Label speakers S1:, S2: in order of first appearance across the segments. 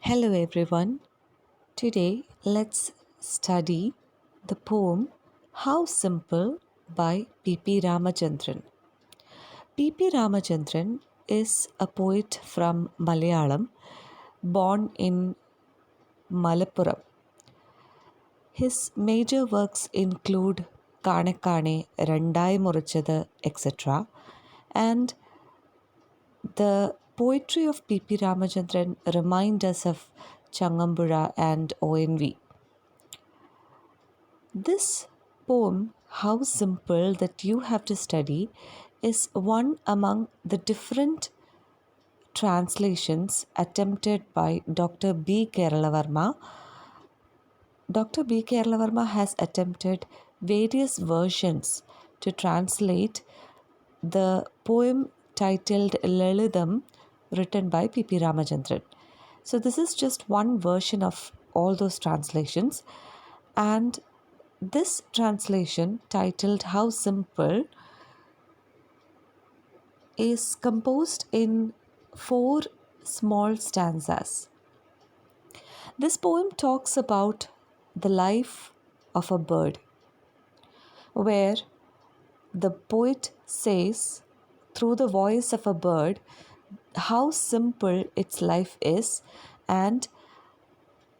S1: Hello everyone. Today let's study the poem How Simple by P Ramachandran. P Ramachandran is a poet from Malayalam born in Malappuram. His major works include Kanekane, Randai Murichada, etc. And the poetry of P Ramachandran reminds us of Changambura and ONV. This poem, How Simple That You Have to Study, is one among the different translations attempted by Dr. B. Keralavarma. Dr. B. Keralavarma has attempted various versions to translate the poem titled Lalitham written by P Ramachandran. So, this is just one version of all those translations, and this translation, titled How Simple, is composed in four small stanzas. This poem talks about the life of a bird, where the poet says, through the voice of a bird, how simple its life is and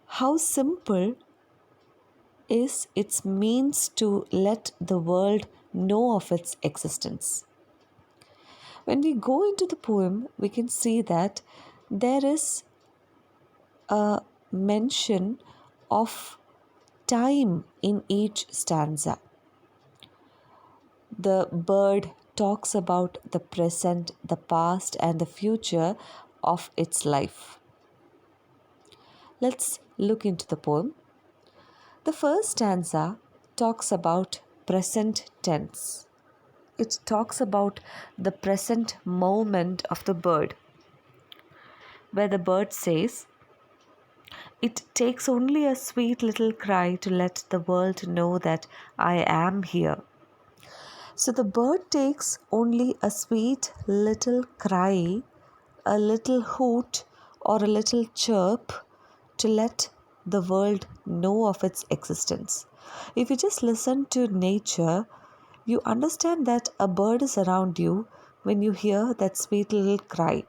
S1: how simple is its means to let the world know of its existence. When we go into the poem, we can see that there is a mention of time in each stanza. The bird talks about the present, the past, and the future of its life. Let's look into the poem. The first stanza talks about present tense. It talks about the present moment of the bird, where the bird says, "It takes only a sweet little cry to let the world know that I am here." So the bird takes only a sweet little cry, a little hoot, or a little chirp to let the world know of its existence. If you just listen to nature, you understand that a bird is around you when you hear that sweet little cry,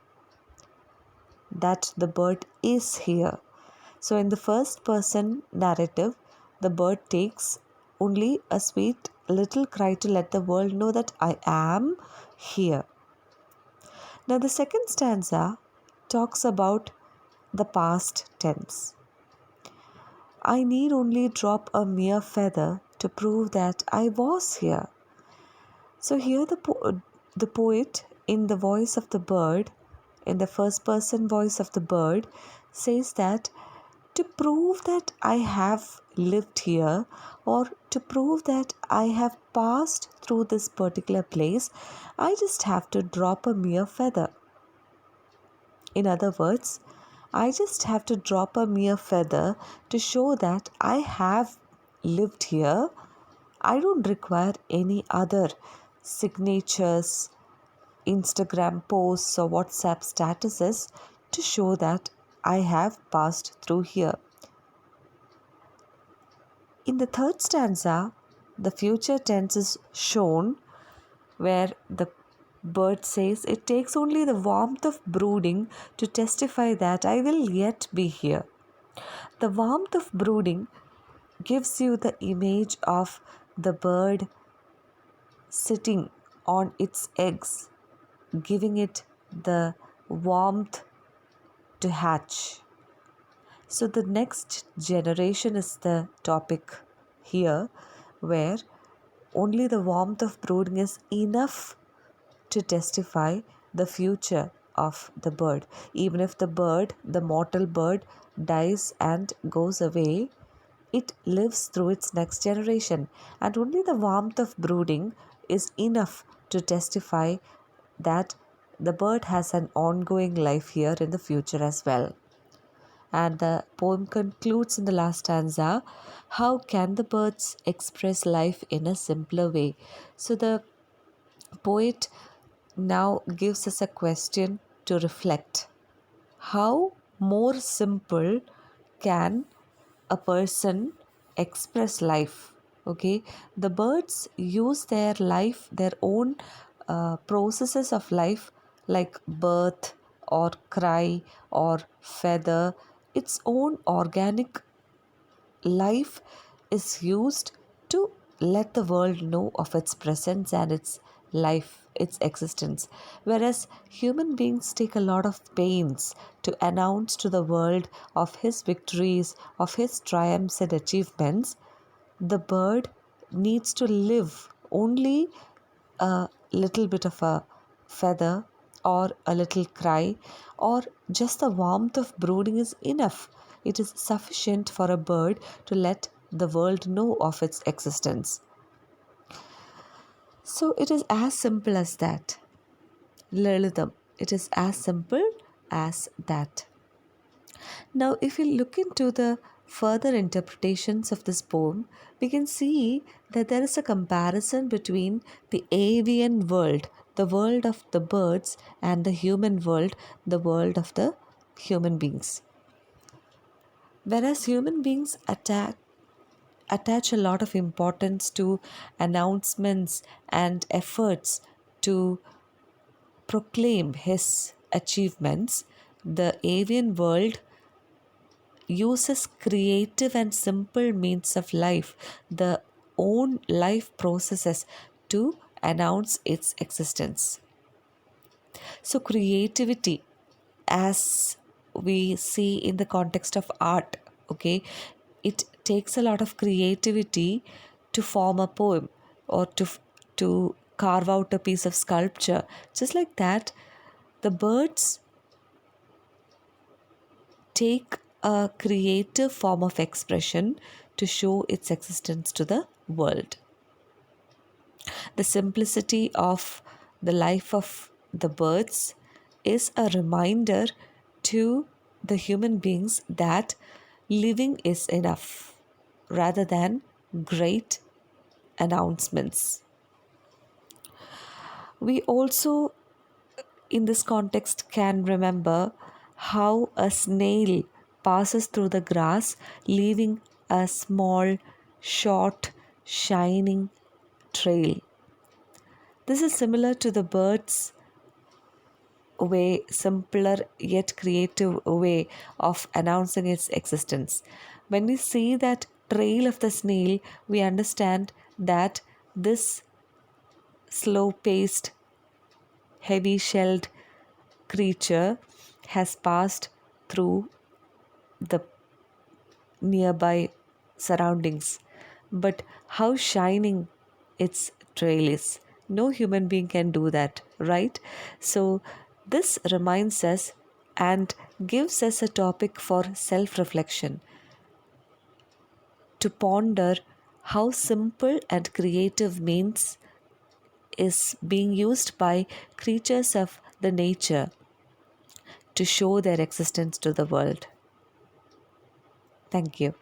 S1: that the bird is here. So, in the first person narrative, the bird takes only a sweet little cry to let the world know that I am here. Now, the second stanza talks about the past tense. I need only drop a mere feather to prove that I was here. So, here the poet, in the voice of the bird, in the first person voice of the bird, says that to prove that I have lived here, or to prove that I have passed through this particular place, I just have to drop a mere feather. In other words, I just have to drop a mere feather to show that I have lived here. I don't require any other signatures, Instagram posts, or WhatsApp statuses to show that I have passed through here. In the third stanza, the future tense is shown, where the bird says, "It takes only the warmth of brooding to testify that I will yet be here." The warmth of brooding gives you the image of the bird sitting on its eggs, giving it the warmth to hatch. So, the next generation is the topic here, where only the warmth of brooding is enough to testify the future of the bird. Even if the bird, the mortal bird, dies and goes away, it lives through its next generation, and only the warmth of brooding is enough to testify that the bird has an ongoing life here in the future as well. And the poem concludes in the last stanza, how can the birds express life in a simpler way? So the poet now gives us a question to reflect. How more simple can a person express life? Okay, the birds use their life, their own processes of life, like birth or cry or feather, its own organic life is used to let the world know of its presence and its life, its existence. Whereas human beings take a lot of pains to announce to the world of his victories, of his triumphs and achievements, the bird needs to live only a little bit of a feather or a little cry or just the warmth of brooding is enough. It is sufficient for a bird to let the world know of its existence. So it is as simple as that. Lalitam. It is as simple as that. Now, if we look into the further interpretations of this poem, we can see that there is a comparison between the avian world, the world of the birds, and the human world, the world of the human beings. Whereas human beings attach a lot of importance to announcements and efforts to proclaim his achievements, the avian world uses creative and simple means of life, the own life processes to announce its existence. So, creativity, as we see in the context of art, okay, it takes a lot of creativity to form a poem or to carve out a piece of sculpture. Just like that, the birds take a creative form of expression to show its existence to the world. The simplicity of the life of the birds is a reminder to the human beings that living is enough rather than great announcements. We also, in this context, can remember how a snail passes through the grass, leaving a small, short, shining trail. This is similar to the bird's way, simpler yet creative way of announcing its existence. When we see that trail of the snail, we understand that this slow paced, heavy shelled creature has passed through the nearby surroundings. But how shining its trail is. No human being can do that, right? So, this reminds us and gives us a topic for self reflection to ponder how simple and creative means is being used by creatures of the nature to show their existence to the world. Thank you.